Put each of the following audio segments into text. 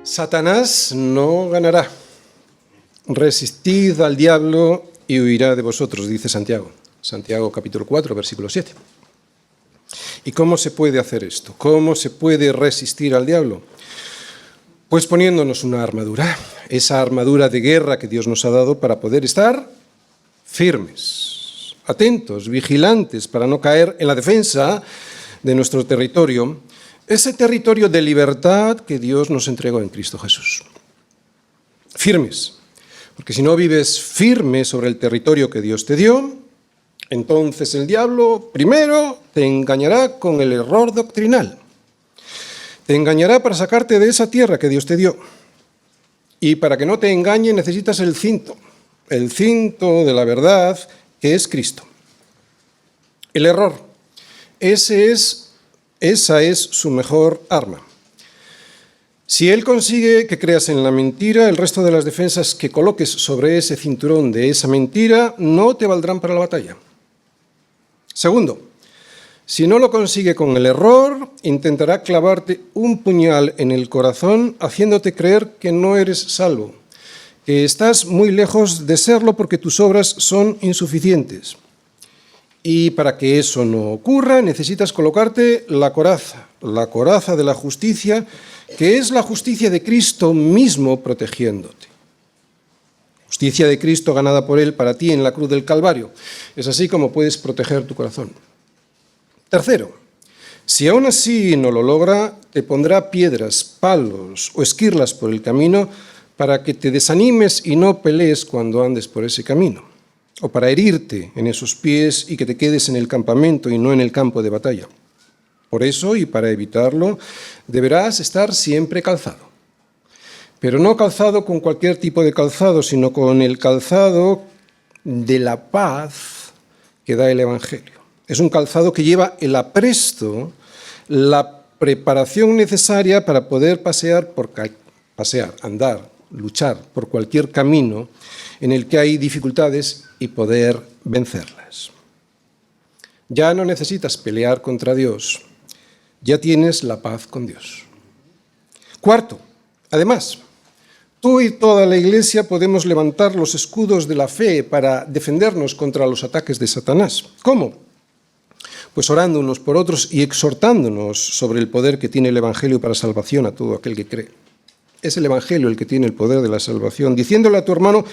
Satanás no ganará. Resistid al diablo y huirá de vosotros, dice Santiago. Santiago capítulo 4, versículo 7. ¿Y cómo se puede hacer esto? ¿Cómo se puede resistir al diablo? Pues poniéndonos una armadura, esa armadura de guerra que Dios nos ha dado para poder estar firmes, atentos, vigilantes, para no caer en la defensa de nuestro territorio, ese territorio de libertad que Dios nos entregó en Cristo Jesús. Firmes, porque si no vives firme sobre el territorio que Dios te dio, entonces el diablo primero te engañará con el error doctrinal. Te engañará para sacarte de esa tierra que Dios te dio. Y para que no te engañe necesitas el cinto de la verdad que es Cristo. El error, esa es su mejor arma. Si él consigue que creas en la mentira, el resto de las defensas que coloques sobre ese cinturón de esa mentira no te valdrán para la batalla. Segundo, si no lo consigue con el error, intentará clavarte un puñal en el corazón, haciéndote creer que no eres salvo, que estás muy lejos de serlo porque tus obras son insuficientes. Y para que eso no ocurra, necesitas colocarte la coraza de la justicia, que es la justicia de Cristo mismo protegiéndote. Justicia de Cristo ganada por Él para ti en la cruz del Calvario. Es así como puedes proteger tu corazón. Tercero, si aún así no lo logra, te pondrá piedras, palos o esquirlas por el camino para que te desanimes y no pelees cuando andes por ese camino, o para herirte en esos pies y que te quedes en el campamento y no en el campo de batalla. Por eso, y para evitarlo, deberás estar siempre calzado. Pero no calzado con cualquier tipo de calzado, sino con el calzado de la paz que da el Evangelio. Es un calzado que lleva el apresto, la preparación necesaria para poder pasear, andar, luchar por cualquier camino en el que hay dificultades y poder vencerlas. Ya no necesitas pelear contra Dios, ya tienes la paz con Dios. Cuarto, además, tú y toda la Iglesia podemos levantar los escudos de la fe para defendernos contra los ataques de Satanás. ¿Cómo? Pues orando unos por otros y exhortándonos sobre el poder que tiene el Evangelio para salvación a todo aquel que cree. Es el Evangelio el que tiene el poder de la salvación, diciéndole a tu hermano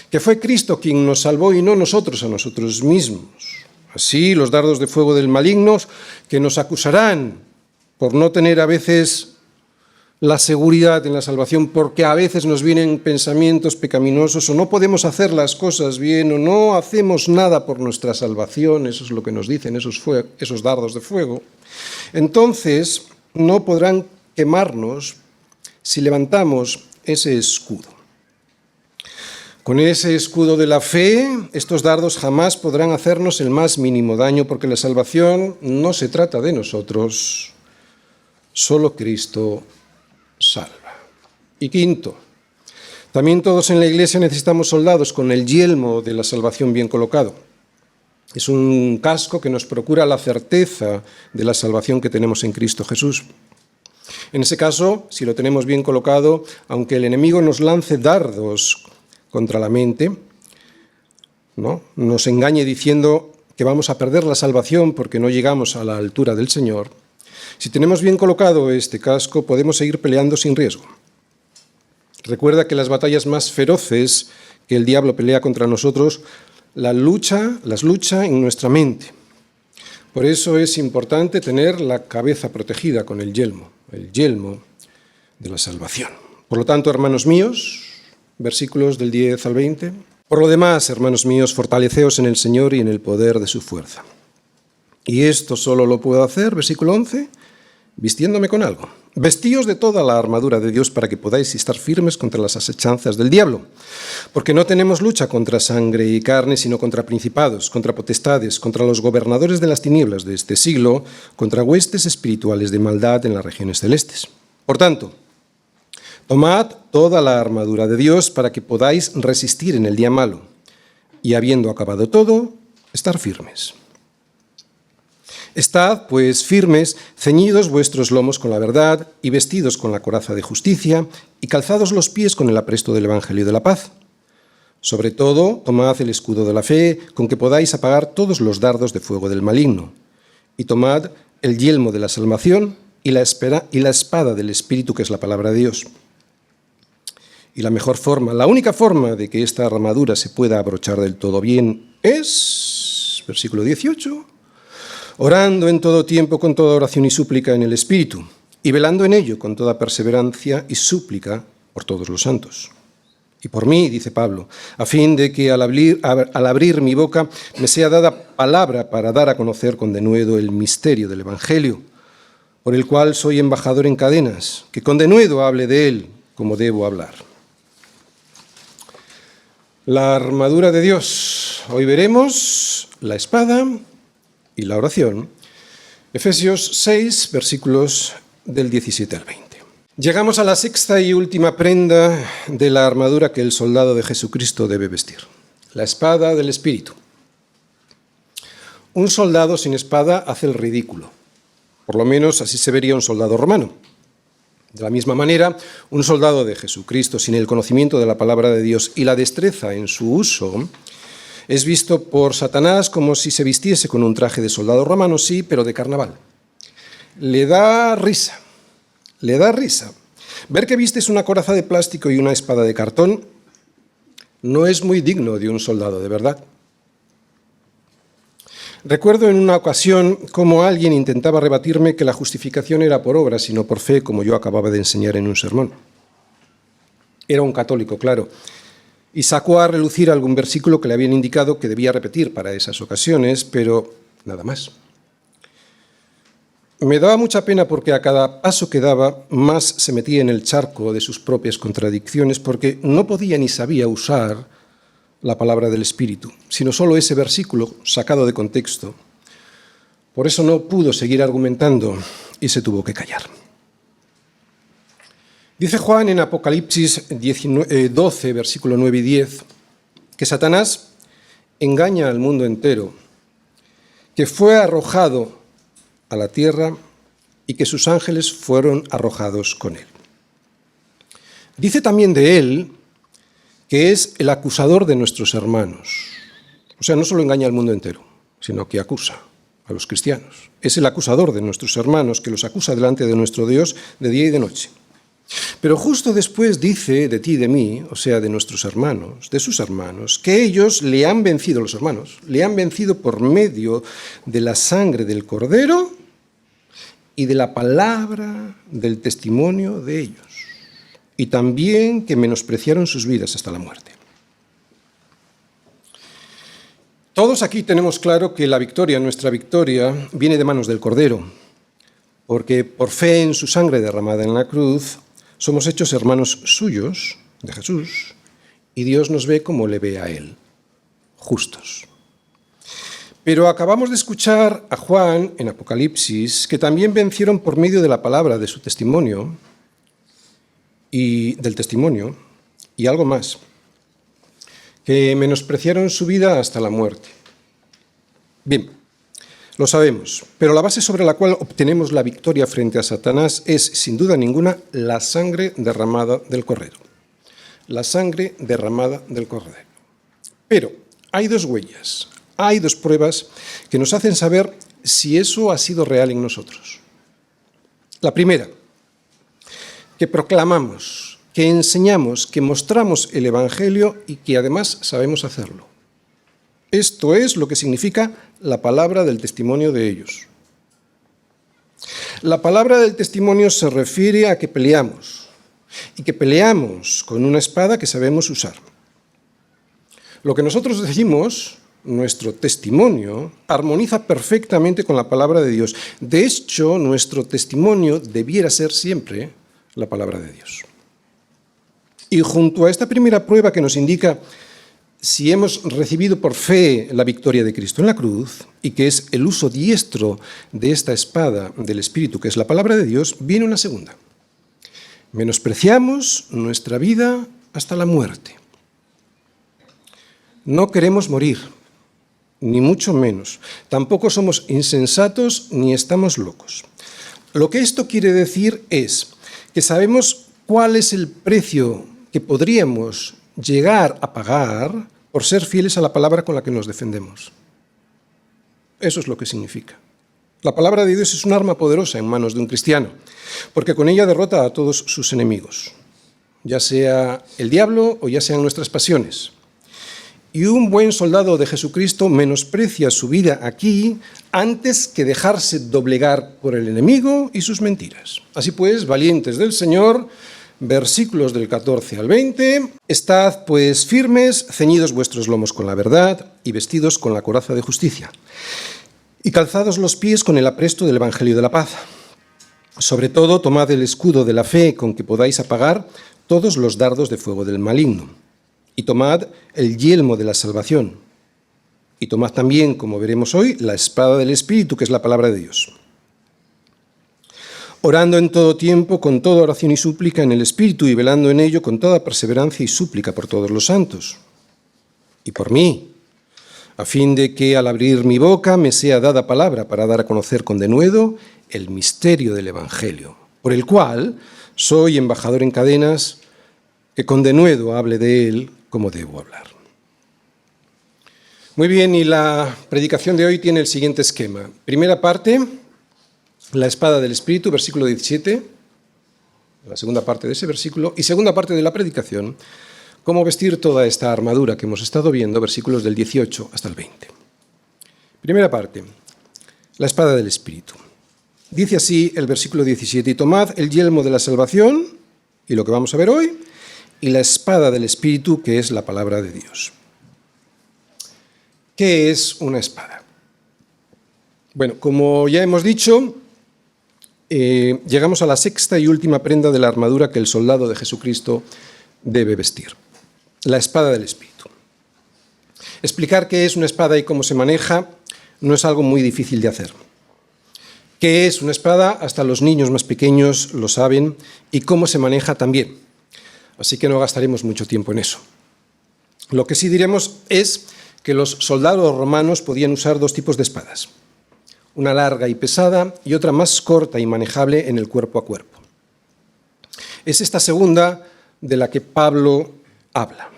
que fue Cristo quien nos salvó y no nosotros a nosotros mismos. Así, los dardos de fuego del maligno que nos acusarán por no tener a veces la seguridad en la salvación, porque a veces nos vienen pensamientos pecaminosos o no podemos hacer las cosas bien o no hacemos nada por nuestra salvación, eso es lo que nos dicen esos dardos de fuego, entonces no podrán quemarnos si levantamos ese escudo. Con ese escudo de la fe, estos dardos jamás podrán hacernos el más mínimo daño, porque la salvación no se trata de nosotros, solo Cristo salva. Y quinto, también todos en la Iglesia necesitamos soldados con el yelmo de la salvación bien colocado. Es un casco que nos procura la certeza de la salvación que tenemos en Cristo Jesús. En ese caso, si lo tenemos bien colocado, aunque el enemigo nos lance dardos contra la mente, ¿no?, nos engañe diciendo que vamos a perder la salvación porque no llegamos a la altura del Señor, si tenemos bien colocado este casco, podemos seguir peleando sin riesgo. Recuerda que las batallas más feroces que el diablo pelea contra nosotros, las lucha en nuestra mente. Por eso es importante tener la cabeza protegida con el yelmo de la salvación. Por lo tanto, hermanos míos, versículos del 10 al 20. Por lo demás, hermanos míos, fortaleceos en el Señor y en el poder de su fuerza. Y esto solo lo puedo hacer, versículo 11, vistiéndome con algo. Vestíos de toda la armadura de Dios para que podáis estar firmes contra las asechanzas del diablo. Porque no tenemos lucha contra sangre y carne, sino contra principados, contra potestades, contra los gobernadores de las tinieblas de este siglo, contra huestes espirituales de maldad en las regiones celestes. Por tanto, tomad toda la armadura de Dios para que podáis resistir en el día malo, y habiendo acabado todo, estar firmes. Estad, pues, firmes, ceñidos vuestros lomos con la verdad, y vestidos con la coraza de justicia, y calzados los pies con el apresto del Evangelio de la paz. Sobre todo, tomad el escudo de la fe, con que podáis apagar todos los dardos de fuego del maligno. Y tomad el yelmo de la salvación y la espada del Espíritu, que es la palabra de Dios. Y la mejor forma, la única forma de que esta armadura se pueda abrochar del todo bien es, versículo 18, orando en todo tiempo con toda oración y súplica en el Espíritu, y velando en ello con toda perseverancia y súplica por todos los santos. Y por mí, dice Pablo, a fin de que al abrir mi boca me sea dada palabra para dar a conocer con denuedo el misterio del Evangelio, por el cual soy embajador en cadenas, que con denuedo hable de él como debo hablar. La armadura de Dios. Hoy veremos la espada y la oración. Efesios 6, versículos del 17 al 20. Llegamos a la sexta y última prenda de la armadura que el soldado de Jesucristo debe vestir. La espada del Espíritu. Un soldado sin espada hace el ridículo. Por lo menos así se vería un soldado romano. De la misma manera, un soldado de Jesucristo sin el conocimiento de la palabra de Dios y la destreza en su uso es visto por Satanás como si se vistiese con un traje de soldado romano, sí, pero de carnaval. Le da risa ver que vistes una coraza de plástico y una espada de cartón. No es muy digno de un soldado, de verdad. Recuerdo en una ocasión cómo alguien intentaba rebatirme que la justificación era por obras y no por fe, como yo acababa de enseñar en un sermón. Era un católico, claro, y sacó a relucir algún versículo que le habían indicado que debía repetir para esas ocasiones, pero nada más. Me daba mucha pena porque a cada paso que daba más se metía en el charco de sus propias contradicciones, porque no podía ni sabía usar la palabra del Espíritu, sino solo ese versículo sacado de contexto. Por eso no pudo seguir argumentando y se tuvo que callar. Dice Juan en Apocalipsis 12, versículo 9 y 10, que Satanás engaña al mundo entero, que fue arrojado a la tierra y que sus ángeles fueron arrojados con él. Dice también de él que es el acusador de nuestros hermanos. O sea, no solo engaña al mundo entero, sino que acusa a los cristianos. Es el acusador de nuestros hermanos, que los acusa delante de nuestro Dios de día y de noche. Pero justo después dice de ti y de mí, o sea, de nuestros hermanos, de sus hermanos, que ellos le han vencido, los hermanos, le han vencido por medio de la sangre del Cordero y de la palabra del testimonio de ellos. Y también que menospreciaron sus vidas hasta la muerte. Todos aquí tenemos claro que la victoria, nuestra victoria, viene de manos del Cordero, porque por fe en su sangre derramada en la cruz, somos hechos hermanos suyos, de Jesús, y Dios nos ve como le ve a Él, justos. Pero acabamos de escuchar a Juan en Apocalipsis, que también vencieron por medio de la palabra de su testimonio, y del testimonio, y algo más, que menospreciaron su vida hasta la muerte. Bien, lo sabemos, pero la base sobre la cual obtenemos la victoria frente a Satanás es, sin duda ninguna, la sangre derramada del Cordero. La sangre derramada del Cordero. Pero hay dos huellas, hay dos pruebas que nos hacen saber si eso ha sido real en nosotros. La primera, que proclamamos, que enseñamos, que mostramos el Evangelio y que además sabemos hacerlo. Esto es lo que significa la palabra del testimonio de ellos. La palabra del testimonio se refiere a que peleamos, y que peleamos con una espada que sabemos usar. Lo que nosotros decimos, nuestro testimonio, armoniza perfectamente con la palabra de Dios. De hecho, nuestro testimonio debiera ser siempre la palabra de Dios. Y junto a esta primera prueba que nos indica si hemos recibido por fe la victoria de Cristo en la cruz, y que es el uso diestro de esta espada del Espíritu, que es la palabra de Dios, viene una segunda. Menospreciamos nuestra vida hasta la muerte. No queremos morir. ni mucho menos. Tampoco somos insensatos ni estamos locos. Lo que esto quiere decir es que sabemos cuál es el precio que podríamos llegar a pagar por ser fieles a la palabra con la que nos defendemos. Eso es lo que significa. La palabra de Dios es un arma poderosa en manos de un cristiano, porque con ella derrota a todos sus enemigos, ya sea el diablo o ya sean nuestras pasiones. Y un buen soldado de Jesucristo menosprecia su vida aquí antes que dejarse doblegar por el enemigo y sus mentiras. Así pues, valientes del Señor, versículos del 14 al 20, estad pues firmes, ceñidos vuestros lomos con la verdad y vestidos con la coraza de justicia, y calzados los pies con el apresto del Evangelio de la paz. Sobre todo, tomad el escudo de la fe con que podáis apagar todos los dardos de fuego del maligno. Y tomad el yelmo de la salvación. Y tomad también, como veremos hoy, la espada del Espíritu, que es la palabra de Dios. Orando en todo tiempo, con toda oración y súplica en el Espíritu, y velando en ello con toda perseverancia y súplica por todos los santos. Y por mí, a fin de que al abrir mi boca me sea dada palabra para dar a conocer con denuedo el misterio del Evangelio, por el cual soy embajador en cadenas, que con denuedo hable de él como debo hablar. Muy bien, y la predicación de hoy tiene el siguiente esquema. Primera parte, la espada del Espíritu, versículo 17, la segunda parte de ese versículo, y segunda parte de la predicación, cómo vestir toda esta armadura que hemos estado viendo, versículos del 18 hasta el 20. Primera parte, la espada del Espíritu. Dice así el versículo 17, y tomad el yelmo de la salvación, y lo que vamos a ver hoy, y la espada del Espíritu, que es la palabra de Dios. ¿Qué es una espada? Bueno, como ya hemos dicho, llegamos a la sexta y última prenda de la armadura que el soldado de Jesucristo debe vestir. La espada del Espíritu. Explicar qué es una espada y cómo se maneja no es algo muy difícil de hacer. ¿Qué es una espada? Hasta los niños más pequeños lo saben, y cómo se maneja también. Así que no gastaremos mucho tiempo en eso. Lo que sí diremos es que los soldados romanos podían usar dos tipos de espadas. Una larga y pesada y otra más corta y manejable en el cuerpo a cuerpo. Es esta segunda de la que Pablo habla.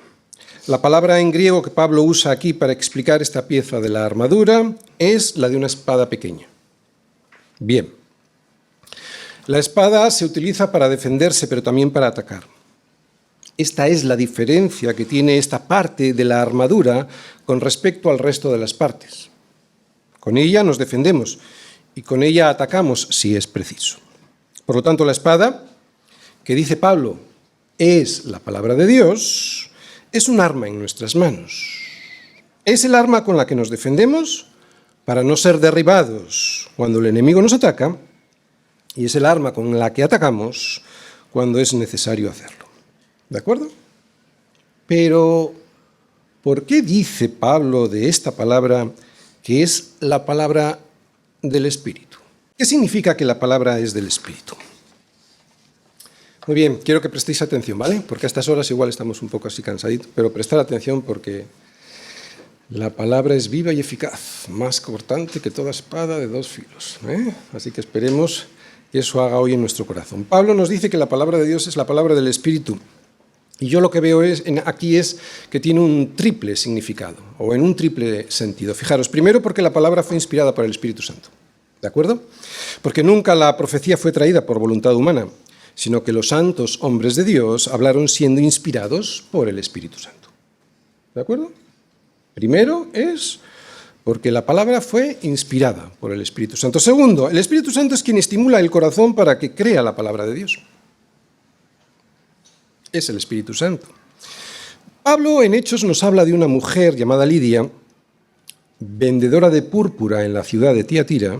La palabra en griego que Pablo usa aquí para explicar esta pieza de la armadura es la de una espada pequeña. Bien. La espada se utiliza para defenderse, pero también para atacar. Esta es la diferencia que tiene esta parte de la armadura con respecto al resto de las partes. Con ella nos defendemos y con ella atacamos si es preciso. Por lo tanto, la espada, que dice Pablo, es la palabra de Dios, es un arma en nuestras manos. Es el arma con la que nos defendemos para no ser derribados cuando el enemigo nos ataca, y es el arma con la que atacamos cuando es necesario hacerlo. ¿De acuerdo? Pero, ¿por qué dice Pablo de esta palabra que es la palabra del Espíritu? ¿Qué significa que la palabra es del Espíritu? Muy bien, quiero que prestéis atención, ¿vale? Porque a estas horas igual estamos un poco así cansaditos, pero prestar atención porque la palabra es viva y eficaz, más cortante que toda espada de dos filos, ¿eh? Así que esperemos que eso haga hoy en nuestro corazón. Pablo nos dice que la palabra de Dios es la palabra del Espíritu. Y yo lo que veo aquí es que tiene un triple significado, o en un triple sentido. Fijaros, primero porque la palabra fue inspirada por el Espíritu Santo, ¿de acuerdo? Porque nunca la profecía fue traída por voluntad humana, sino que los santos hombres de Dios hablaron siendo inspirados por el Espíritu Santo, ¿de acuerdo? Primero es porque la palabra fue inspirada por el Espíritu Santo. Segundo, el Espíritu Santo es quien estimula el corazón para que crea la palabra de Dios. Es el Espíritu Santo. Pablo en Hechos nos habla de una mujer llamada Lidia, vendedora de púrpura en la ciudad de Tiatira,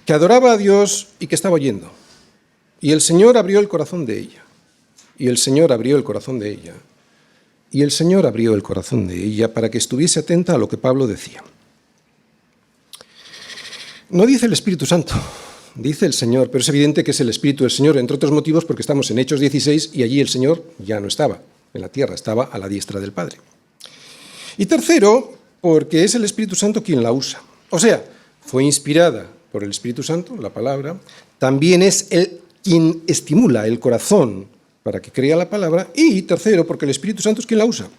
que adoraba a Dios y que estaba oyendo. Y el Señor abrió el corazón de ella. Y el Señor abrió el corazón de ella. Y el Señor abrió el corazón de ella para que estuviese atenta a lo que Pablo decía. No dice el Espíritu Santo, dice el Señor, pero es evidente que es el Espíritu del Señor, entre otros motivos porque estamos en Hechos 16 y allí el Señor ya no estaba en la tierra, estaba a la diestra del Padre. Y tercero, porque es el Espíritu Santo quien la usa. O sea, fue inspirada por el Espíritu Santo, la palabra, también es él quien estimula el corazón para que crea la palabra, y tercero, porque el Espíritu Santo es quien la usa.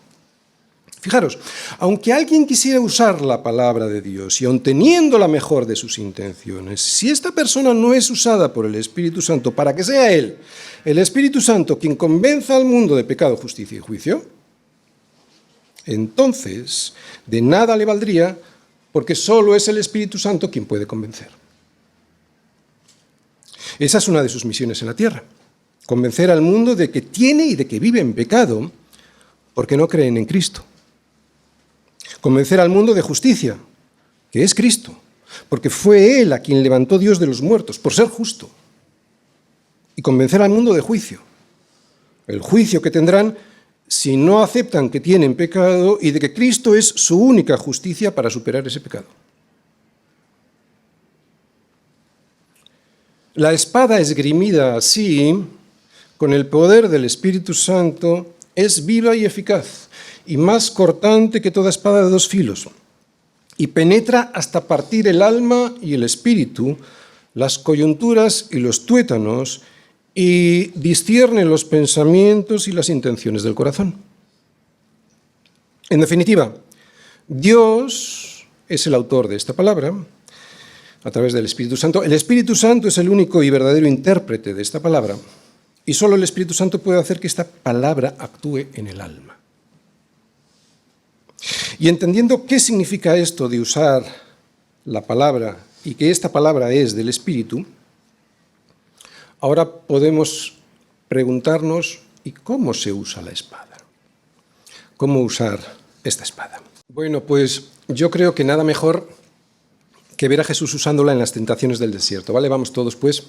Fijaros, aunque alguien quisiera usar la palabra de Dios y aun teniendo la mejor de sus intenciones, si esta persona no es usada por el Espíritu Santo para que sea él, el Espíritu Santo, quien convenza al mundo de pecado, justicia y juicio, entonces de nada le valdría, porque solo es el Espíritu Santo quien puede convencer. Esa es una de sus misiones en la tierra, convencer al mundo de que tiene y de que vive en pecado porque no creen en Cristo. Convencer al mundo de justicia, que es Cristo, porque fue Él a quien levantó Dios de los muertos, por ser justo. Y convencer al mundo de juicio, el juicio que tendrán si no aceptan que tienen pecado y de que Cristo es su única justicia para superar ese pecado. La espada esgrimida así, con el poder del Espíritu Santo, es viva y eficaz, y más cortante que toda espada de dos filos, y penetra hasta partir el alma y el espíritu, las coyunturas y los tuétanos, y discierne los pensamientos y las intenciones del corazón. En definitiva, Dios es el autor de esta palabra, a través del Espíritu Santo. El Espíritu Santo es el único y verdadero intérprete de esta palabra, y solo el Espíritu Santo puede hacer que esta palabra actúe en el alma. Y entendiendo qué significa esto de usar la palabra y que esta palabra es del Espíritu, ahora podemos preguntarnos, ¿y cómo se usa la espada? ¿Cómo usar esta espada? Bueno, pues yo creo que nada mejor que ver a Jesús usándola en las tentaciones del desierto, ¿vale? Vamos todos, pues,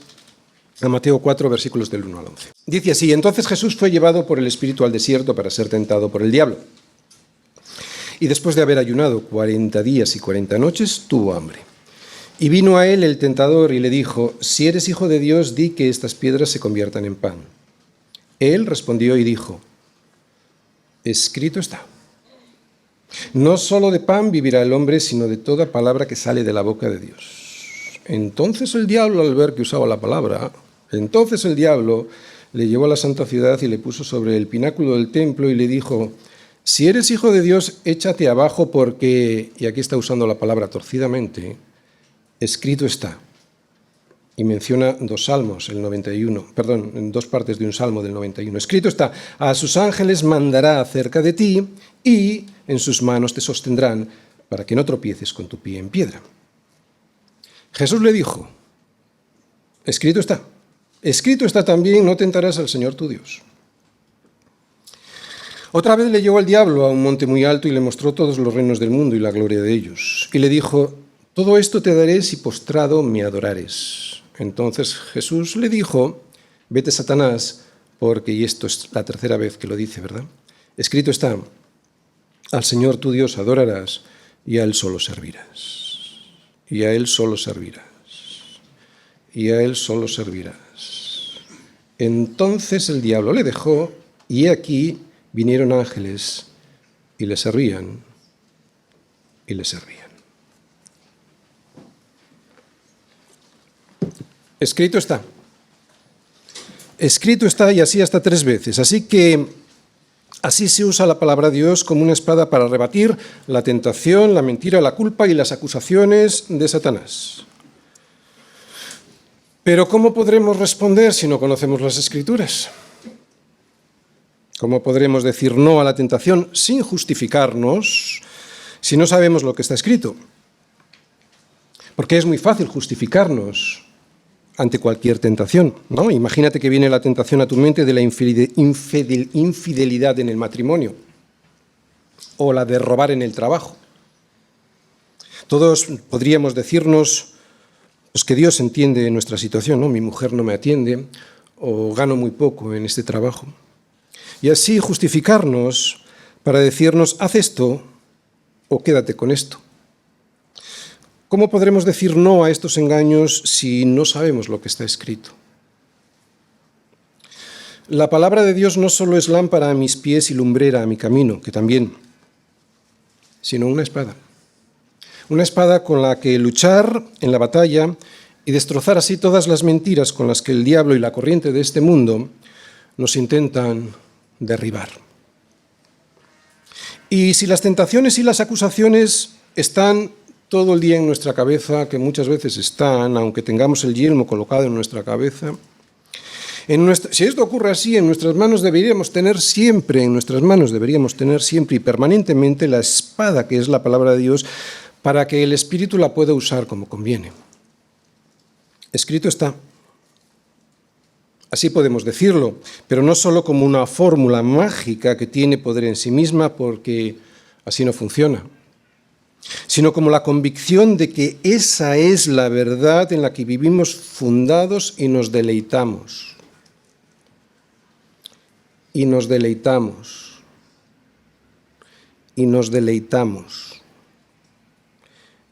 a Mateo 4, versículos del 1 al 11. Dice así: entonces Jesús fue llevado por el Espíritu al desierto para ser tentado por el diablo. Y después de haber ayunado 40 días y 40 noches, tuvo hambre. Y vino a él el tentador y le dijo: si eres hijo de Dios, di que estas piedras se conviertan en pan. Él respondió y dijo: escrito está. No solo de pan vivirá el hombre, sino de toda palabra que sale de la boca de Dios. Entonces el diablo, al ver que usaba la palabra, le llevó a la santa ciudad y le puso sobre el pináculo del templo y le dijo: si eres hijo de Dios, échate abajo porque, y aquí está usando la palabra torcidamente, escrito está. Y menciona dos partes de un salmo del 91. Escrito está: a sus ángeles mandará acerca de ti y en sus manos te sostendrán para que no tropieces con tu pie en piedra. Jesús le dijo: escrito está. Escrito está también: no tentarás al Señor tu Dios. Otra vez le llevó el diablo a un monte muy alto y le mostró todos los reinos del mundo y la gloria de ellos. Y le dijo: todo esto te daré si postrado me adorares. Entonces Jesús le dijo: vete, Satanás, porque, y esto es la tercera vez que lo dice, ¿verdad? Escrito está: al Señor tu Dios adorarás y a Él solo servirás. Y a Él solo servirás. Y a Él solo servirás. Entonces el diablo le dejó, y he aquí vinieron ángeles y le servían y le servían. Escrito está. Escrito está, y así hasta 3 veces. Así se usa la palabra de Dios como una espada para rebatir la tentación, la mentira, la culpa y las acusaciones de Satanás. Pero ¿cómo podremos responder si no conocemos las Escrituras? ¿Cómo podremos decir no a la tentación sin justificarnos si no sabemos lo que está escrito? Porque es muy fácil justificarnos ante cualquier tentación, ¿no? Imagínate que viene la tentación a tu mente de la infidelidad en el matrimonio o la de robar en el trabajo. Todos podríamos decirnos pues, que Dios entiende nuestra situación, ¿no? Mi mujer no me atiende o gano muy poco en este trabajo. Y así justificarnos para decirnos: haz esto o quédate con esto. ¿Cómo podremos decir no a estos engaños si no sabemos lo que está escrito? La palabra de Dios no solo es lámpara a mis pies y lumbrera a mi camino, que también, sino una espada. Una espada con la que luchar en la batalla y destrozar así todas las mentiras con las que el diablo y la corriente de este mundo nos intentan derribar. Y si las tentaciones y las acusaciones están todo el día en nuestra cabeza, que muchas veces están, aunque tengamos el yelmo colocado en nuestra cabeza, si esto ocurre así, en nuestras manos deberíamos tener siempre y permanentemente la espada que es la palabra de Dios, para que el Espíritu la pueda usar como conviene. Escrito está. Así podemos decirlo, pero no solo como una fórmula mágica que tiene poder en sí misma, porque así no funciona, sino como la convicción de que esa es la verdad en la que vivimos fundados y nos deleitamos. Y nos deleitamos. Y nos deleitamos.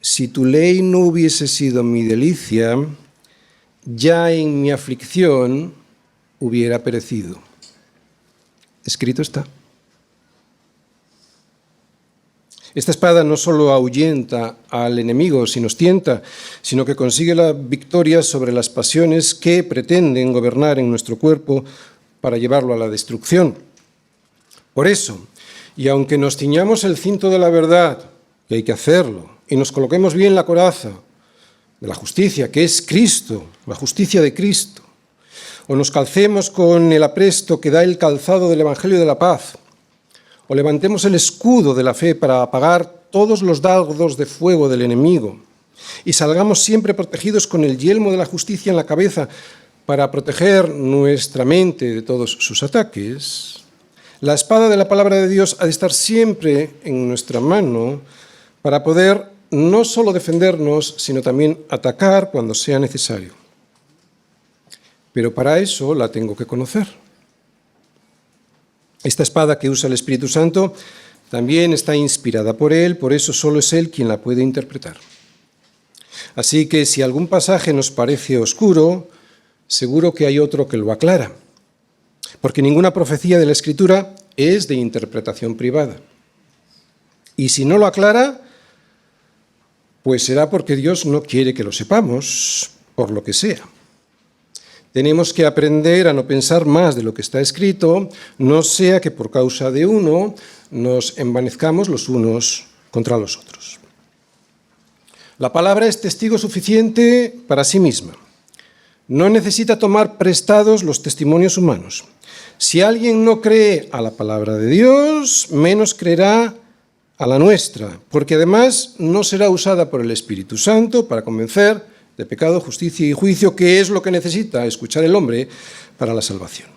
Si tu ley no hubiese sido mi delicia, ya en mi aflicción hubiera perecido. Escrito está. Esta espada no solo ahuyenta al enemigo si nos tienta, sino que consigue la victoria sobre las pasiones que pretenden gobernar en nuestro cuerpo para llevarlo a la destrucción. Por eso, y aunque nos ciñamos el cinto de la verdad, que hay que hacerlo, y nos coloquemos bien la coraza de la justicia, que es Cristo, la justicia de Cristo, o nos calcemos con el apresto que da el calzado del Evangelio de la paz, o levantemos el escudo de la fe para apagar todos los dardos de fuego del enemigo, y salgamos siempre protegidos con el yelmo de la justicia en la cabeza para proteger nuestra mente de todos sus ataques, la espada de la palabra de Dios ha de estar siempre en nuestra mano para poder no solo defendernos, sino también atacar cuando sea necesario. Pero para eso la tengo que conocer. Esta espada que usa el Espíritu Santo también está inspirada por Él, por eso solo es Él quien la puede interpretar. Así que si algún pasaje nos parece oscuro, seguro que hay otro que lo aclara, porque ninguna profecía de la Escritura es de interpretación privada. Y si no lo aclara, pues será porque Dios no quiere que lo sepamos, por lo que sea. Tenemos que aprender a no pensar más de lo que está escrito, no sea que por causa de uno nos envanezcamos los unos contra los otros. La palabra es testigo suficiente para sí misma. No necesita tomar prestados los testimonios humanos. Si alguien no cree a la palabra de Dios, menos creerá a la nuestra, porque además no será usada por el Espíritu Santo para convencer de pecado, justicia y juicio, que es lo que necesita escuchar el hombre para la salvación.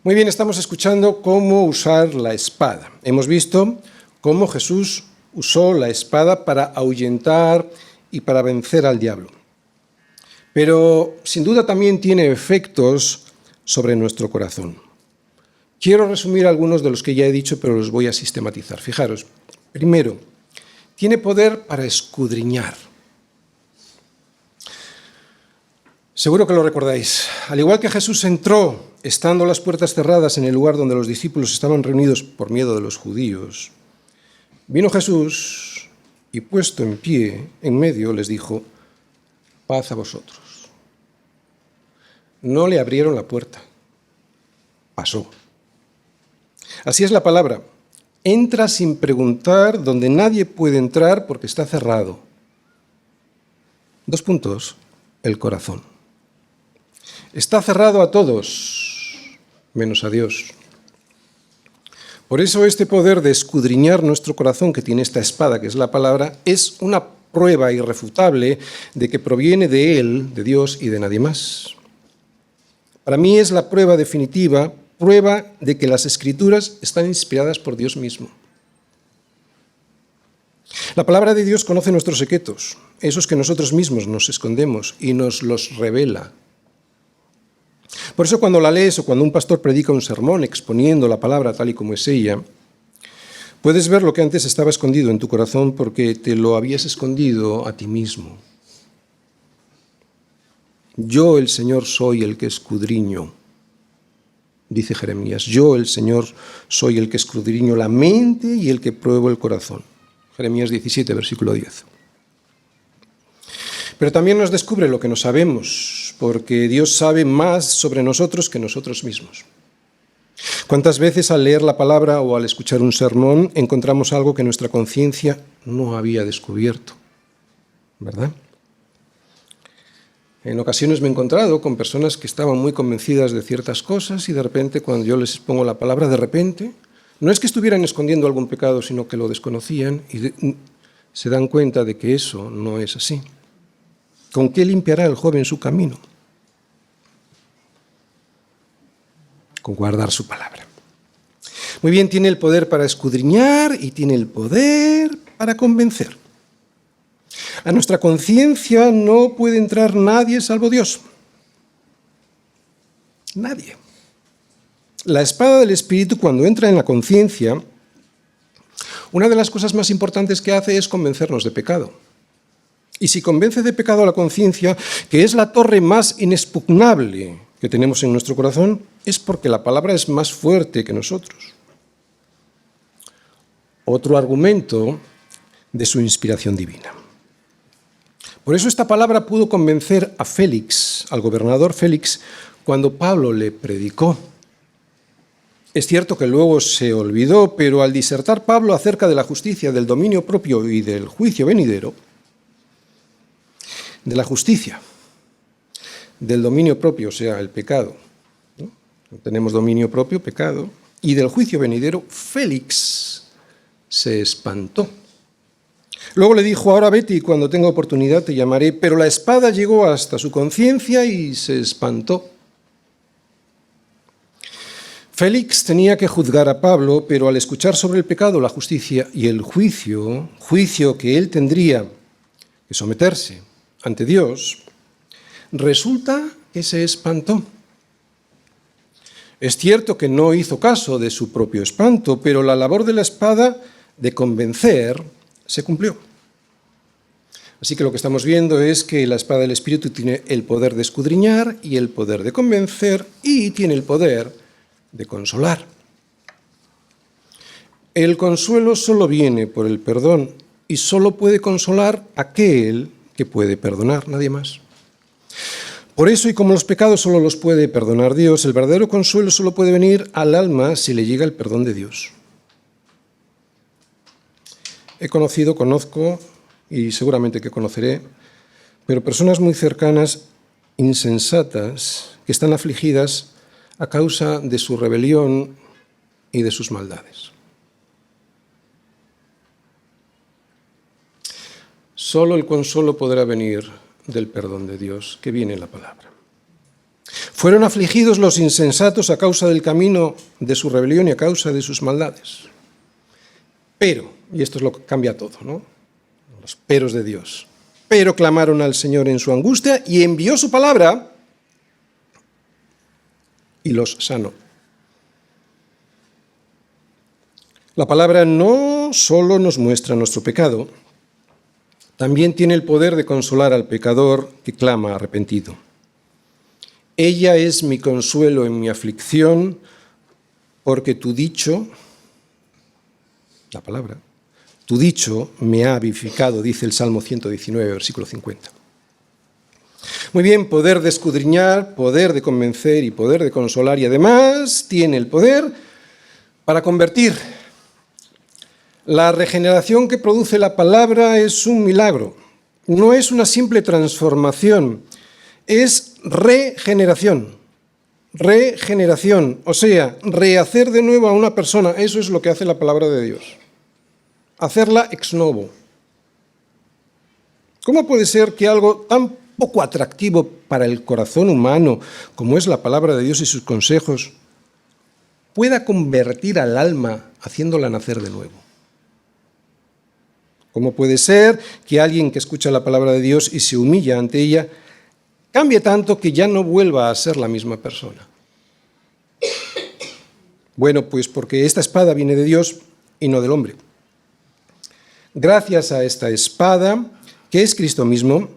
Muy bien, estamos escuchando cómo usar la espada. Hemos visto cómo Jesús usó la espada para ahuyentar y para vencer al diablo. Pero sin duda también tiene efectos sobre nuestro corazón. Quiero resumir algunos de los que ya he dicho, pero los voy a sistematizar. Fijaros, primero, tiene poder para escudriñar. Seguro que lo recordáis. Al igual que Jesús entró, estando las puertas cerradas en el lugar donde los discípulos estaban reunidos por miedo de los judíos, vino Jesús y puesto en pie, en medio, les dijo: paz a vosotros. No le abrieron la puerta. Pasó. Así es la palabra. Entra sin preguntar donde nadie puede entrar porque está cerrado. 2 puntos. El corazón. Está cerrado a todos, menos a Dios. Por eso este poder de escudriñar nuestro corazón que tiene esta espada, que es la palabra, es una prueba irrefutable de que proviene de Él, de Dios y de nadie más. Para mí es la prueba definitiva, prueba de que las Escrituras están inspiradas por Dios mismo. La palabra de Dios conoce nuestros secretos, esos que nosotros mismos nos escondemos, y nos los revela. Por eso cuando la lees o cuando un pastor predica un sermón exponiendo la palabra tal y como es ella, puedes ver lo que antes estaba escondido en tu corazón porque te lo habías escondido a ti mismo. Yo, el Señor, soy el que escudriño, dice Jeremías. Yo, el Señor, soy el que escudriño la mente y el que pruebo el corazón. Jeremías 17, versículo 10. Pero también nos descubre lo que no sabemos, porque Dios sabe más sobre nosotros que nosotros mismos. ¿Cuántas veces al leer la palabra o al escuchar un sermón encontramos algo que nuestra conciencia no había descubierto? ¿Verdad? En ocasiones me he encontrado con personas que estaban muy convencidas de ciertas cosas y de repente, cuando yo les expongo la palabra, de repente, no es que estuvieran escondiendo algún pecado, sino que lo desconocían y se dan cuenta de que eso no es así. ¿Con qué limpiará el joven su camino? Con guardar su palabra. Muy bien, tiene el poder para escudriñar y tiene el poder para convencer. A nuestra conciencia no puede entrar nadie salvo Dios. Nadie. La espada del Espíritu, cuando entra en la conciencia, una de las cosas más importantes que hace es convencernos de pecado. Y si convence de pecado a la conciencia, que es la torre más inexpugnable que tenemos en nuestro corazón, es porque la palabra es más fuerte que nosotros. Otro argumento de su inspiración divina. Por eso esta palabra pudo convencer a Félix, al gobernador Félix, cuando Pablo le predicó. Es cierto que luego se olvidó, pero al disertar Pablo acerca de la justicia, del dominio propio y del juicio venidero, de la justicia, del dominio propio, o sea, el pecado, ¿no? Tenemos dominio propio, pecado, y del juicio venidero, Félix se espantó. Luego le dijo, ahora vete y cuando tenga oportunidad te llamaré, pero la espada llegó hasta su conciencia y se espantó. Félix tenía que juzgar a Pablo, pero al escuchar sobre el pecado, la justicia y el juicio que él tendría que someterse ante Dios, resulta que se espantó. Es cierto que no hizo caso de su propio espanto, pero la labor de la espada de convencer se cumplió. Así que lo que estamos viendo es que la espada del Espíritu tiene el poder de escudriñar y el poder de convencer y tiene el poder de consolar. El consuelo solo viene por el perdón y solo puede consolar aquel que puede perdonar, nadie más. Por eso, y como los pecados solo los puede perdonar Dios, el verdadero consuelo solo puede venir al alma si le llega el perdón de Dios. Conozco, y seguramente que conoceré, pero personas muy cercanas, insensatas, que están afligidas a causa de su rebelión y de sus maldades. Solo el consuelo podrá venir del perdón de Dios, que viene en la palabra. Fueron afligidos los insensatos a causa del camino de su rebelión y a causa de sus maldades. Pero, y esto es lo que cambia todo, ¿no? Los peros de Dios. Pero clamaron al Señor en su angustia y envió su palabra y los sanó. La palabra no solo nos muestra nuestro pecado, también tiene el poder de consolar al pecador que clama arrepentido. Ella es mi consuelo en mi aflicción, porque tu dicho, la palabra, tu dicho me ha vivificado, dice el Salmo 119, versículo 50. Muy bien, poder de escudriñar, poder de convencer y poder de consolar, y además tiene el poder para convertir. La regeneración que produce la palabra es un milagro, no es una simple transformación, es regeneración, o sea, rehacer de nuevo a una persona, eso es lo que hace la palabra de Dios, hacerla ex novo. ¿Cómo puede ser que algo tan poco atractivo para el corazón humano como es la palabra de Dios y sus consejos pueda convertir al alma haciéndola nacer de nuevo? ¿Cómo puede ser que alguien que escucha la palabra de Dios y se humilla ante ella cambie tanto que ya no vuelva a ser la misma persona? Bueno, pues porque esta espada viene de Dios y no del hombre. Gracias a esta espada, que es Cristo mismo,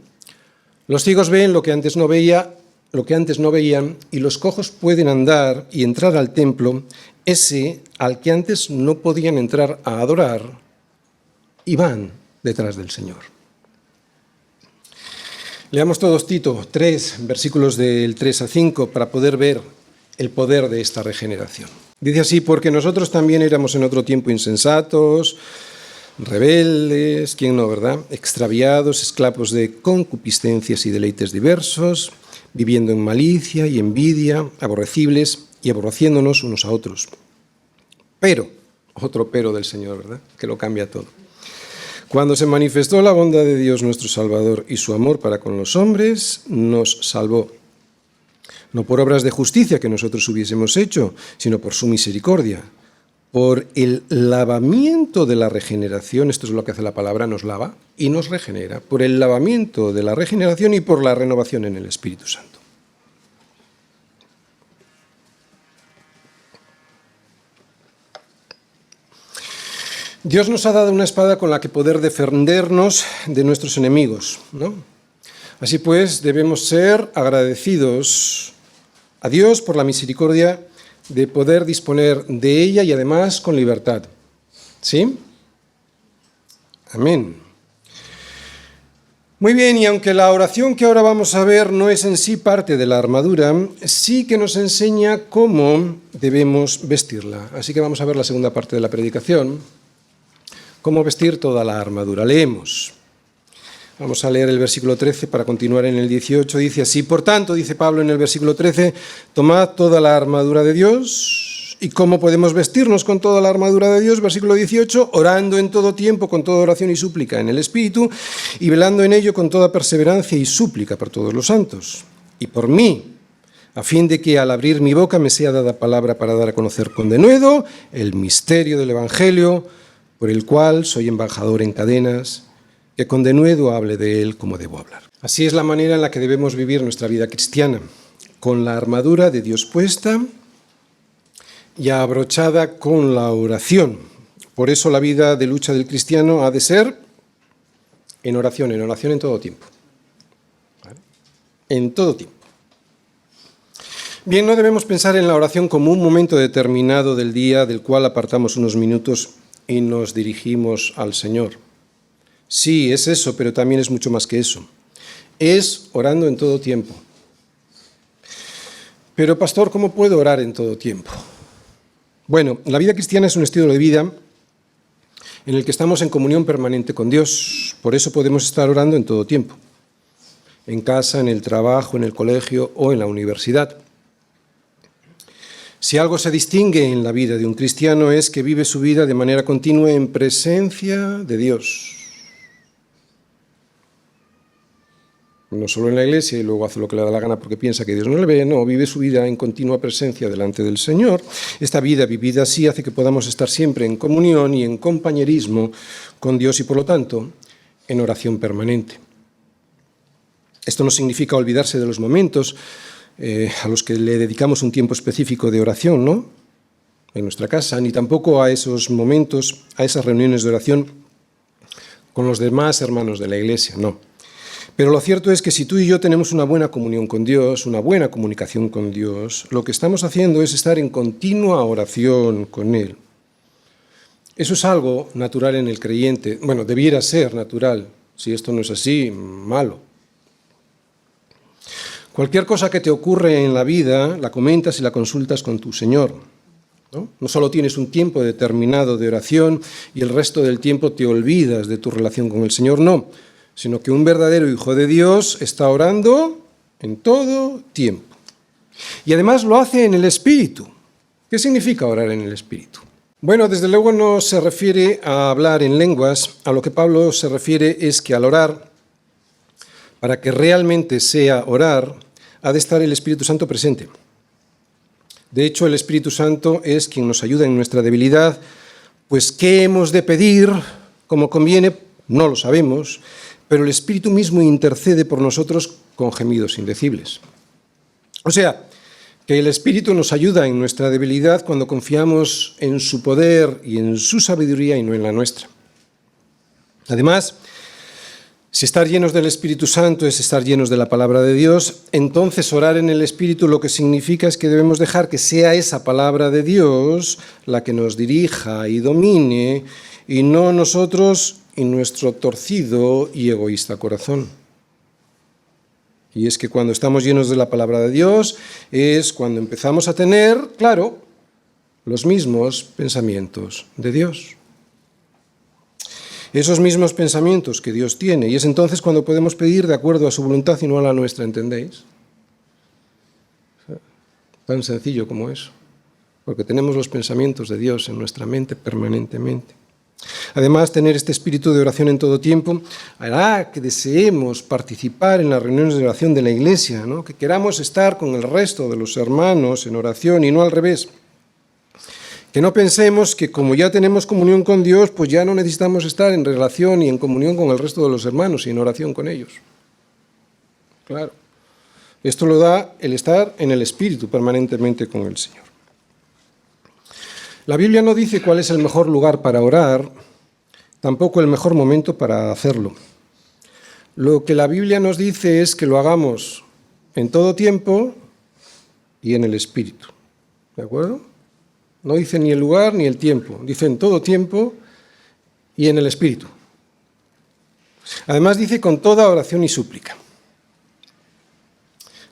los ciegos ven lo que antes no veían, y los cojos pueden andar y entrar al templo, ese al que antes no podían entrar a adorar y van detrás del Señor. Leamos todos Tito 3, versículos del 3 al 5, para poder ver el poder de esta regeneración. Dice así: porque nosotros también éramos en otro tiempo insensatos, rebeldes, ¿quién no, verdad? Extraviados, esclavos de concupiscencias y deleites diversos, viviendo en malicia y envidia, aborrecibles y aborreciéndonos unos a otros. Pero, otro pero del Señor, ¿verdad? Que lo cambia todo. Cuando se manifestó la bondad de Dios nuestro Salvador y su amor para con los hombres, nos salvó. No por obras de justicia que nosotros hubiésemos hecho, sino por su misericordia, por el lavamiento de la regeneración, esto es lo que hace la palabra, nos lava y nos regenera, por el lavamiento de la regeneración y por la renovación en el Espíritu Santo. Dios nos ha dado una espada con la que poder defendernos de nuestros enemigos, ¿no? Así pues, debemos ser agradecidos a Dios por la misericordia de poder disponer de ella y además con libertad. ¿Sí? Amén. Muy bien, y aunque la oración que ahora vamos a ver no es en sí parte de la armadura, sí que nos enseña cómo debemos vestirla. Así que vamos a ver la segunda parte de la predicación. Cómo vestir toda la armadura. Leemos. Vamos a leer el versículo 13 para continuar en el 18. Dice así: por tanto, dice Pablo en el versículo 13, tomad toda la armadura de Dios. ¿Y cómo podemos vestirnos con toda la armadura de Dios? Versículo 18, orando en todo tiempo con toda oración y súplica en el Espíritu y velando en ello con toda perseverancia y súplica por todos los santos. Y por mí, a fin de que al abrir mi boca me sea dada palabra para dar a conocer con denuedo el misterio del Evangelio, por el cual soy embajador en cadenas, que con denuedo hable de él como debo hablar. Así es la manera en la que debemos vivir nuestra vida cristiana, con la armadura de Dios puesta y abrochada con la oración. Por eso la vida de lucha del cristiano ha de ser en oración en todo tiempo. ¿Vale? En todo tiempo. Bien, no debemos pensar en la oración como un momento determinado del día del cual apartamos unos minutos y nos dirigimos al Señor. Sí, es eso, pero también es mucho más que eso. Es orando en todo tiempo. Pero, pastor, ¿cómo puedo orar en todo tiempo? Bueno, la vida cristiana es un estilo de vida en el que estamos en comunión permanente con Dios. Por eso podemos estar orando en todo tiempo. En casa, en el trabajo, en el colegio o en la universidad. Si algo se distingue en la vida de un cristiano es que vive su vida de manera continua en presencia de Dios. No solo en la iglesia y luego hace lo que le da la gana porque piensa que Dios no le ve, no, vive su vida en continua presencia delante del Señor. Esta vida vivida así hace que podamos estar siempre en comunión y en compañerismo con Dios y por lo tanto en oración permanente. Esto no significa olvidarse de los momentos a los que le dedicamos un tiempo específico de oración, ¿no? En nuestra casa, ni tampoco a esos momentos, a esas reuniones de oración con los demás hermanos de la iglesia, no. Pero lo cierto es que si tú y yo tenemos una buena comunión con Dios, una buena comunicación con Dios, lo que estamos haciendo es estar en continua oración con Él. Eso es algo natural en el creyente. Bueno, debiera ser natural. Si esto no es así, malo. Cualquier cosa que te ocurre en la vida, la comentas y la consultas con tu Señor, ¿no? No solo tienes un tiempo determinado de oración y el resto del tiempo te olvidas de tu relación con el Señor, no, sino que un verdadero hijo de Dios está orando en todo tiempo. Y además lo hace en el Espíritu. ¿Qué significa orar en el Espíritu? Bueno, desde luego no se refiere a hablar en lenguas, a lo que Pablo se refiere es que al orar, para que realmente sea orar, ha de estar el Espíritu Santo presente. De hecho, el Espíritu Santo es quien nos ayuda en nuestra debilidad, pues ¿qué hemos de pedir como conviene? No lo sabemos, pero el Espíritu mismo intercede por nosotros con gemidos indecibles. O sea, que el Espíritu nos ayuda en nuestra debilidad cuando confiamos en su poder y en su sabiduría y no en la nuestra. Además, si estar llenos del Espíritu Santo es estar llenos de la palabra de Dios, entonces orar en el Espíritu lo que significa es que debemos dejar que sea esa palabra de Dios la que nos dirija y domine y no nosotros y nuestro torcido y egoísta corazón. Y es que cuando estamos llenos de la palabra de Dios es cuando empezamos a tener, claro, los mismos pensamientos de Dios. Esos mismos pensamientos que Dios tiene. Y es entonces cuando podemos pedir de acuerdo a su voluntad y no a la nuestra, ¿entendéis? Tan sencillo como eso. Porque tenemos los pensamientos de Dios en nuestra mente permanentemente. Además, tener este espíritu de oración en todo tiempo hará que deseemos participar en las reuniones de oración de la Iglesia, ¿no? Que queramos estar con el resto de los hermanos en oración y no al revés. Que no pensemos que como ya tenemos comunión con Dios, pues ya no necesitamos estar en relación y en comunión con el resto de los hermanos y en oración con ellos. Claro. Esto lo da el estar en el Espíritu permanentemente con el Señor. La Biblia no dice cuál es el mejor lugar para orar, tampoco el mejor momento para hacerlo. Lo que la Biblia nos dice es que lo hagamos en todo tiempo y en el Espíritu. ¿De acuerdo? No dice ni el lugar ni el tiempo, dice en todo tiempo y en el Espíritu. Además dice con toda oración y súplica.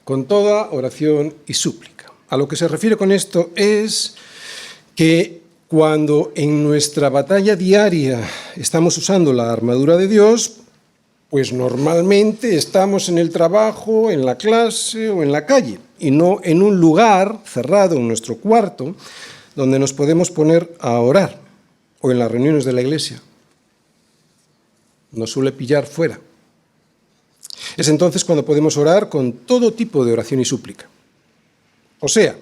Con toda oración y súplica. A lo que se refiere con esto es que cuando en nuestra batalla diaria estamos usando la armadura de Dios, pues normalmente estamos en el trabajo, en la clase o en la calle, y no en un lugar cerrado, en nuestro cuarto, donde nos podemos poner a orar, o en las reuniones de la iglesia. Nos suele pillar fuera. Es entonces cuando podemos orar con todo tipo de oración y súplica. O sea,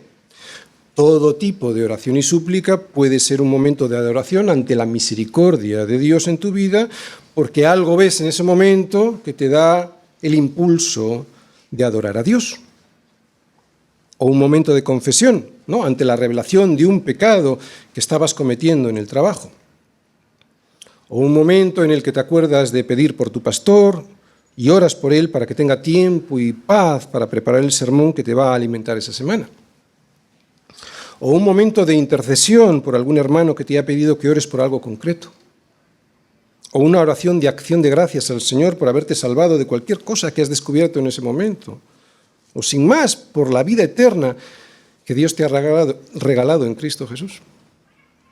todo tipo de oración y súplica puede ser un momento de adoración ante la misericordia de Dios en tu vida, porque algo ves en ese momento que te da el impulso de adorar a Dios. O un momento de confesión, ¿no? Ante la revelación de un pecado que estabas cometiendo en el trabajo. O un momento en el que te acuerdas de pedir por tu pastor y oras por él para que tenga tiempo y paz para preparar el sermón que te va a alimentar esa semana. O un momento de intercesión por algún hermano que te ha pedido que ores por algo concreto. O una oración de acción de gracias al Señor por haberte salvado de cualquier cosa que has descubierto en ese momento. O sin más, por la vida eterna que Dios te ha regalado en Cristo Jesús.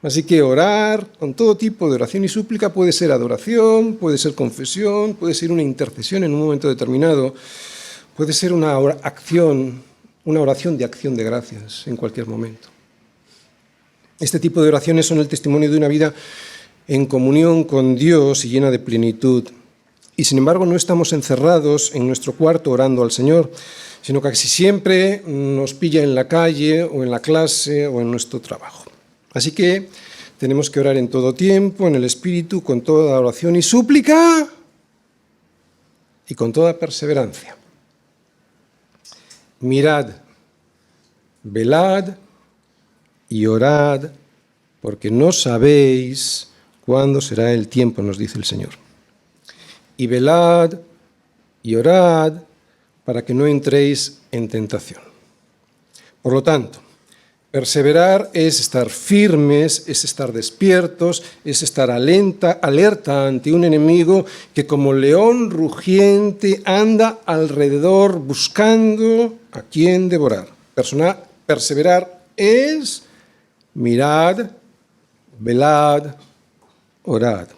Así que orar con todo tipo de oración y súplica puede ser adoración, puede ser confesión, puede ser una intercesión en un momento determinado, puede ser una oración de acción de gracias en cualquier momento. Este tipo de oraciones son el testimonio de una vida en comunión con Dios y llena de plenitud. Y sin embargo no estamos encerrados en nuestro cuarto orando al Señor, sino que casi siempre nos pilla en la calle o en la clase o en nuestro trabajo. Así que tenemos que orar en todo tiempo, en el Espíritu, con toda oración y súplica y con toda perseverancia. Mirad, velad y orad, porque no sabéis cuándo será el tiempo, nos dice el Señor. Y velad y orad para que no entréis en tentación. Por lo tanto, perseverar es estar firmes, es estar despiertos, es estar alerta ante un enemigo que como león rugiente anda alrededor buscando a quien devorar. Perseverar es mirad, velad, orad.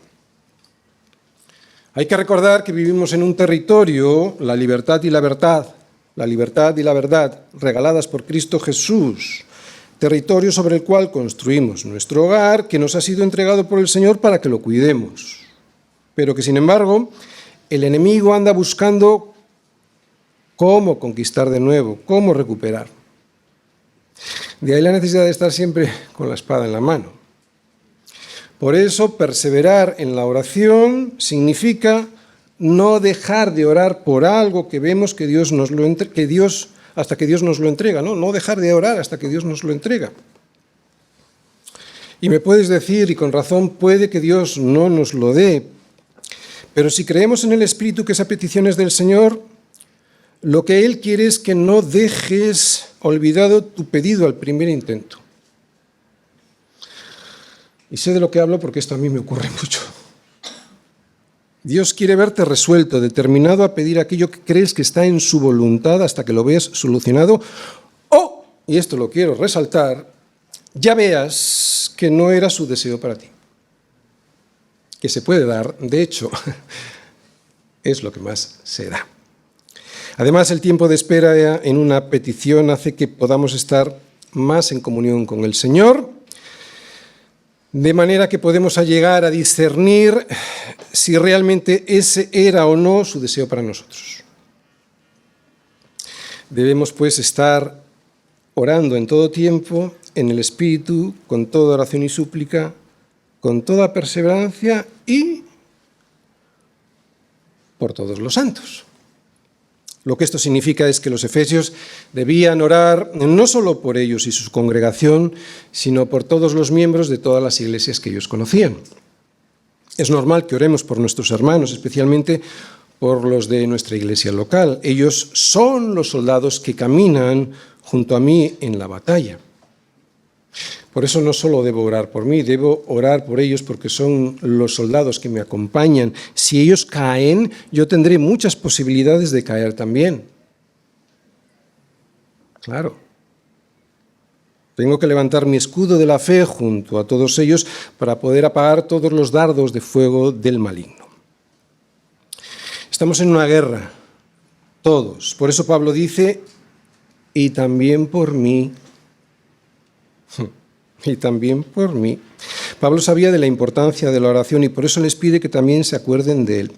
Hay que recordar que vivimos en un territorio, la libertad y la verdad, regaladas por Cristo Jesús, territorio sobre el cual construimos nuestro hogar, que nos ha sido entregado por el Señor para que lo cuidemos, pero que sin embargo el enemigo anda buscando cómo conquistar de nuevo, cómo recuperar. De ahí la necesidad de estar siempre con la espada en la mano. Por eso, perseverar en la oración significa no dejar de orar por algo que vemos que Dios nos lo hasta que Dios nos lo entrega, ¿no? No dejar de orar hasta que Dios nos lo entrega. Y me puedes decir, y con razón, puede que Dios no nos lo dé, pero si creemos en el Espíritu que esa petición es del Señor, lo que Él quiere es que no dejes olvidado tu pedido al primer intento. Y sé de lo que hablo porque esto a mí me ocurre mucho. Dios quiere verte resuelto, determinado a pedir aquello que crees que está en su voluntad hasta que lo veas solucionado. O, y esto lo quiero resaltar, ya veas que no era su deseo para ti. Que se puede dar, de hecho, es lo que más se da. Además, el tiempo de espera en una petición hace que podamos estar más en comunión con el Señor, de manera que podemos llegar a discernir si realmente ese era o no su deseo para nosotros. Debemos, pues, estar orando en todo tiempo, en el Espíritu, con toda oración y súplica, con toda perseverancia y por todos los santos. Lo que esto significa es que los efesios debían orar no solo por ellos y su congregación, sino por todos los miembros de todas las iglesias que ellos conocían. Es normal que oremos por nuestros hermanos, especialmente por los de nuestra iglesia local. Ellos son los soldados que caminan junto a mí en la batalla. Por eso no solo debo orar por mí, debo orar por ellos porque son los soldados que me acompañan. Si ellos caen, yo tendré muchas posibilidades de caer también. Claro. Tengo que levantar mi escudo de la fe junto a todos ellos para poder apagar todos los dardos de fuego del maligno. Estamos en una guerra, todos. Por eso Pablo dice, y también por mí. Y también por mí. Pablo sabía de la importancia de la oración y por eso les pide que también se acuerden de él.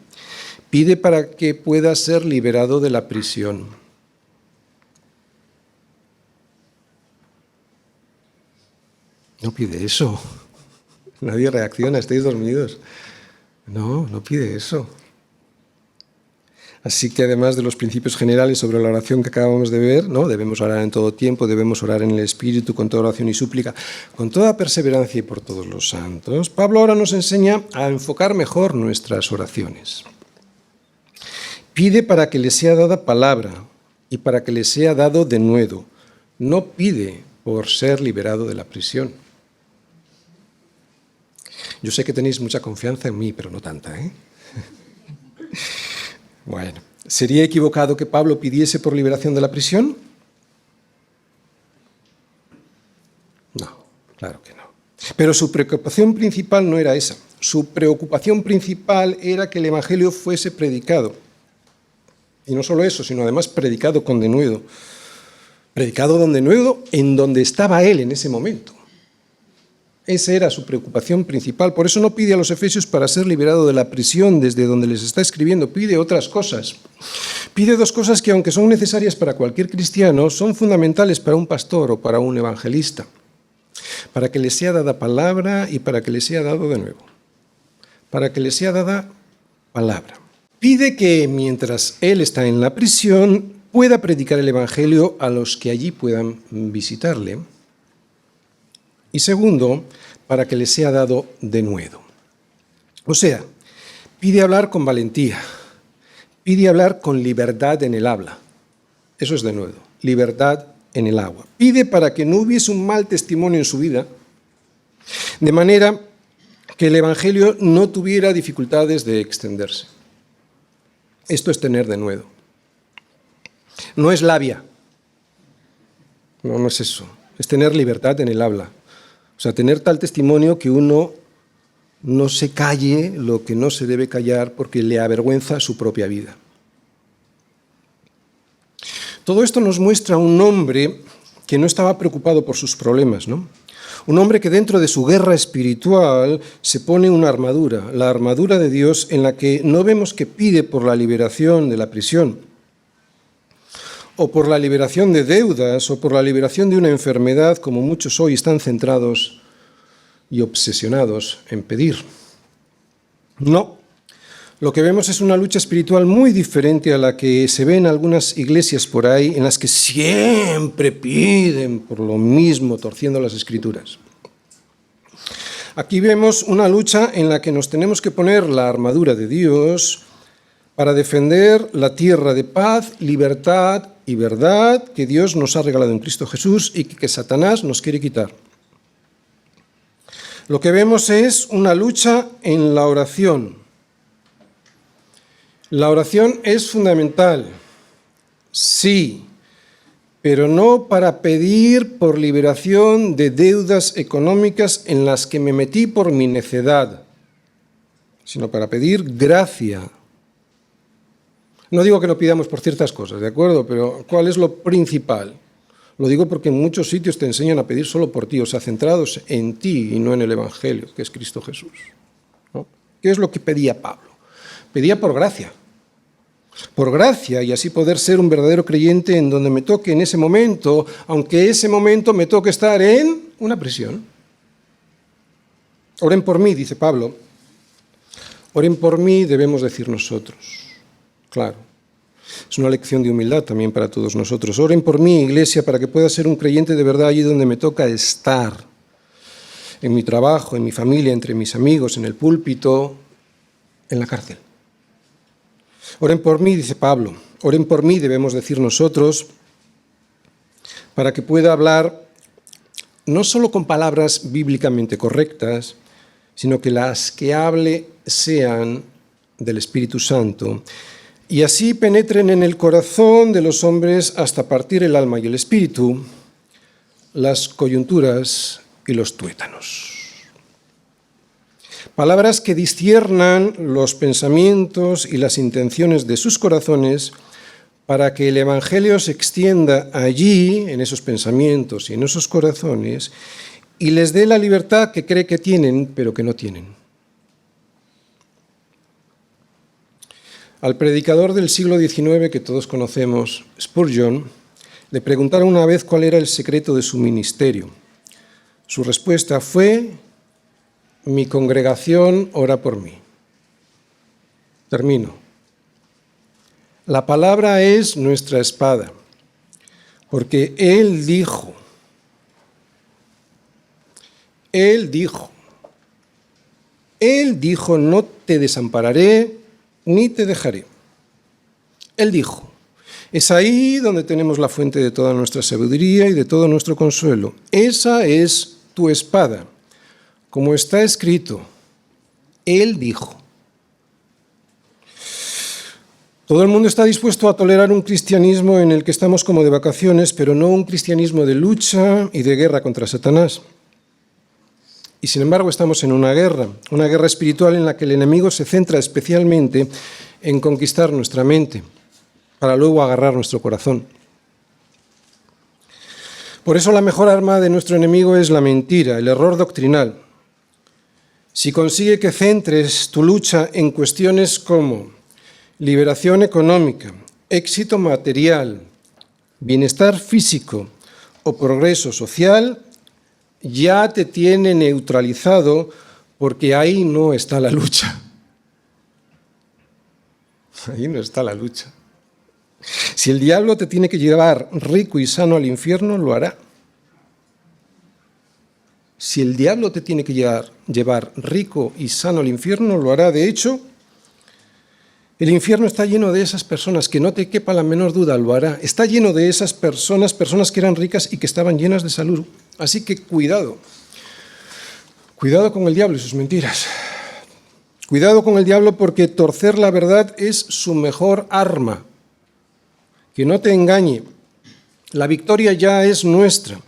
Pide para que pueda ser liberado de la prisión. No pide eso. Nadie reacciona, estáis dormidos. No pide eso. Así que además de los principios generales sobre la oración que acabamos de ver, ¿no? Debemos orar en todo tiempo, debemos orar en el Espíritu, con toda oración y súplica, con toda perseverancia y por todos los santos. Pablo ahora nos enseña a enfocar mejor nuestras oraciones. Pide para que le sea dada palabra y para que le sea dado denuedo. No pide por ser liberado de la prisión. Yo sé que tenéis mucha confianza en mí, pero no tanta, ¿eh? Bueno, ¿sería equivocado que Pablo pidiese por liberación de la prisión? No, claro que no. Pero su preocupación principal no era esa. Su preocupación principal era que el Evangelio fuese predicado. Y no solo eso, sino además predicado con denuedo. Predicado con denuedo en donde estaba él en ese momento. Esa era su preocupación principal. Por eso no pide a los efesios para ser liberado de la prisión desde donde les está escribiendo. Pide otras cosas. Pide dos cosas que, aunque son necesarias para cualquier cristiano, son fundamentales para un pastor o para un evangelista. Para que le sea dada palabra y para que le sea dado de nuevo. Para que le sea dada palabra. Pide que mientras él está en la prisión pueda predicar el evangelio a los que allí puedan visitarle. Y segundo, para que le sea dado denuedo. O sea, pide hablar con valentía, pide hablar con libertad en el habla. Eso es denuedo, libertad en el agua. Pide para que no hubiese un mal testimonio en su vida, de manera que el Evangelio no tuviera dificultades de extenderse. Esto es tener denuedo. No es labia. No es eso. Es tener libertad en el habla. O sea, tener tal testimonio que uno no se calle lo que no se debe callar porque le avergüenza su propia vida. Todo esto nos muestra un hombre que no estaba preocupado por sus problemas, ¿no? Un hombre que dentro de su guerra espiritual se pone una armadura, la armadura de Dios, en la que no vemos que pide por la liberación de la prisión, o por la liberación de deudas, o por la liberación de una enfermedad, como muchos hoy están centrados y obsesionados en pedir. No, lo que vemos es una lucha espiritual muy diferente a la que se ve en algunas iglesias por ahí, en las que siempre piden por lo mismo, torciendo las Escrituras. Aquí vemos una lucha en la que nos tenemos que poner la armadura de Dios para defender la tierra de paz, libertad y verdad que Dios nos ha regalado en Cristo Jesús y que Satanás nos quiere quitar. Lo que vemos es una lucha en la oración. La oración es fundamental, sí, pero no para pedir por liberación de deudas económicas en las que me metí por mi necedad, sino para pedir gracia. No digo que no pidamos por ciertas cosas, ¿de acuerdo? Pero ¿cuál es lo principal? Lo digo porque en muchos sitios te enseñan a pedir solo por ti, o sea, centrados en ti y no en el Evangelio, que es Cristo Jesús, ¿no? ¿Qué es lo que pedía Pablo? Pedía por gracia, y así poder ser un verdadero creyente en donde me toque en ese momento, aunque ese momento me toque estar en una prisión. Oren por mí, dice Pablo. Oren por mí, debemos decir nosotros. Claro. Es una lección de humildad también para todos nosotros. Oren por mí, iglesia, para que pueda ser un creyente de verdad allí donde me toca estar. En mi trabajo, en mi familia, entre mis amigos, en el púlpito, en la cárcel. Oren por mí, dice Pablo. Oren por mí, debemos decir nosotros, para que pueda hablar no solo con palabras bíblicamente correctas, sino que las que hable sean del Espíritu Santo, y así penetren en el corazón de los hombres hasta partir el alma y el espíritu, las coyunturas y los tuétanos. Palabras que disciernan los pensamientos y las intenciones de sus corazones para que el Evangelio se extienda allí, en esos pensamientos y en esos corazones, y les dé la libertad que cree que tienen, pero que no tienen. Al predicador del siglo XIX, que todos conocemos, Spurgeon, le preguntaron una vez cuál era el secreto de su ministerio. Su respuesta fue: mi congregación ora por mí. Termino. La palabra es nuestra espada, porque Él dijo, no te desampararé ni te dejaré. Él dijo. Es ahí donde tenemos la fuente de toda nuestra sabiduría y de todo nuestro consuelo. Esa es tu espada. Como está escrito, Él dijo. Todo el mundo está dispuesto a tolerar un cristianismo en el que estamos como de vacaciones, pero no un cristianismo de lucha y de guerra contra Satanás. Y sin embargo estamos en una guerra espiritual en la que el enemigo se centra especialmente en conquistar nuestra mente, para luego agarrar nuestro corazón. Por eso la mejor arma de nuestro enemigo es la mentira, el error doctrinal. Si consigue que centres tu lucha en cuestiones como liberación económica, éxito material, bienestar físico o progreso social, ya te tiene neutralizado, porque ahí no está la lucha. Ahí no está la lucha. Si el diablo te tiene que llevar rico y sano al infierno, lo hará. Si el diablo te tiene que llevar rico y sano al infierno, lo hará. De hecho, el infierno está lleno de esas personas, que no te quepa la menor duda, lo hará. Está lleno de esas personas que eran ricas y que estaban llenas de salud. Así que cuidado. Cuidado con el diablo y sus mentiras. Cuidado con el diablo, porque torcer la verdad es su mejor arma. Que no te engañe. La victoria ya es nuestra.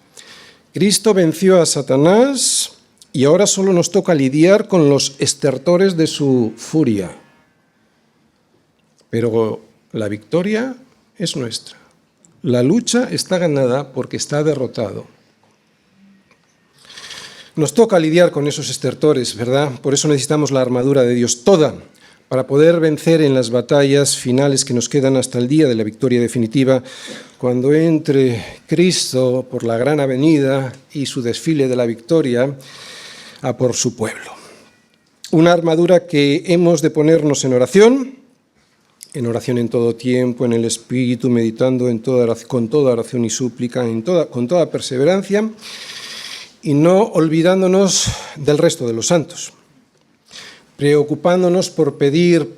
Cristo venció a Satanás y ahora solo nos toca lidiar con los estertores de su furia. Pero la victoria es nuestra. La lucha está ganada porque está derrotado. Nos toca lidiar con esos estertores, ¿verdad? Por eso necesitamos la armadura de Dios toda, para poder vencer en las batallas finales que nos quedan hasta el día de la victoria definitiva, cuando entre Cristo por la gran avenida y su desfile de la victoria a por su pueblo. Una armadura que hemos de ponernos en oración en todo tiempo, en el Espíritu, meditando con toda oración y súplica, con toda perseverancia, y no olvidándonos del resto de los santos, preocupándonos por pedir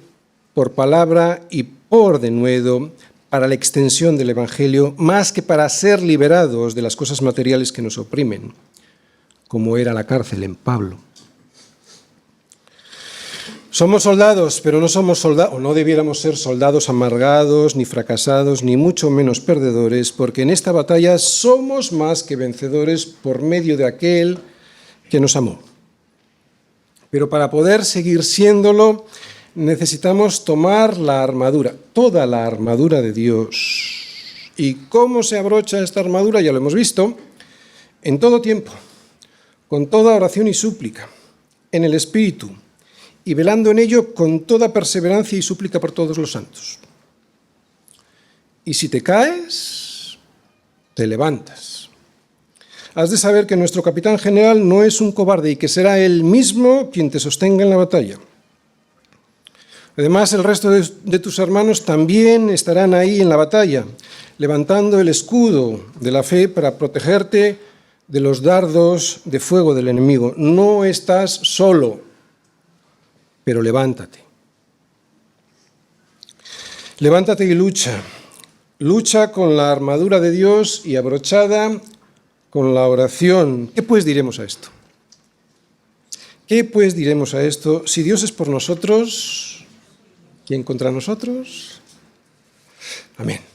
por palabra y por denuedo para la extensión del Evangelio, más que para ser liberados de las cosas materiales que nos oprimen, como era la cárcel en Pablo. Somos soldados, pero no somos soldados, o no debiéramos ser soldados amargados, ni fracasados, ni mucho menos perdedores, porque en esta batalla somos más que vencedores por medio de aquel que nos amó. Pero para poder seguir siéndolo, necesitamos tomar la armadura, toda la armadura de Dios. ¿Y cómo se abrocha esta armadura? Ya lo hemos visto, en todo tiempo, con toda oración y súplica, en el Espíritu, y velando en ello con toda perseverancia y súplica por todos los santos. Y si te caes, te levantas. Has de saber que nuestro capitán general no es un cobarde y que será él mismo quien te sostenga en la batalla. Además, el resto de tus hermanos también estarán ahí en la batalla, levantando el escudo de la fe para protegerte de los dardos de fuego del enemigo. No estás solo, pero levántate. Levántate y lucha. Lucha con la armadura de Dios y abrochada con la oración. ¿Qué pues diremos a esto? ¿Qué pues diremos a esto? Si Dios es por nosotros, ¿quién contra nosotros? Amén.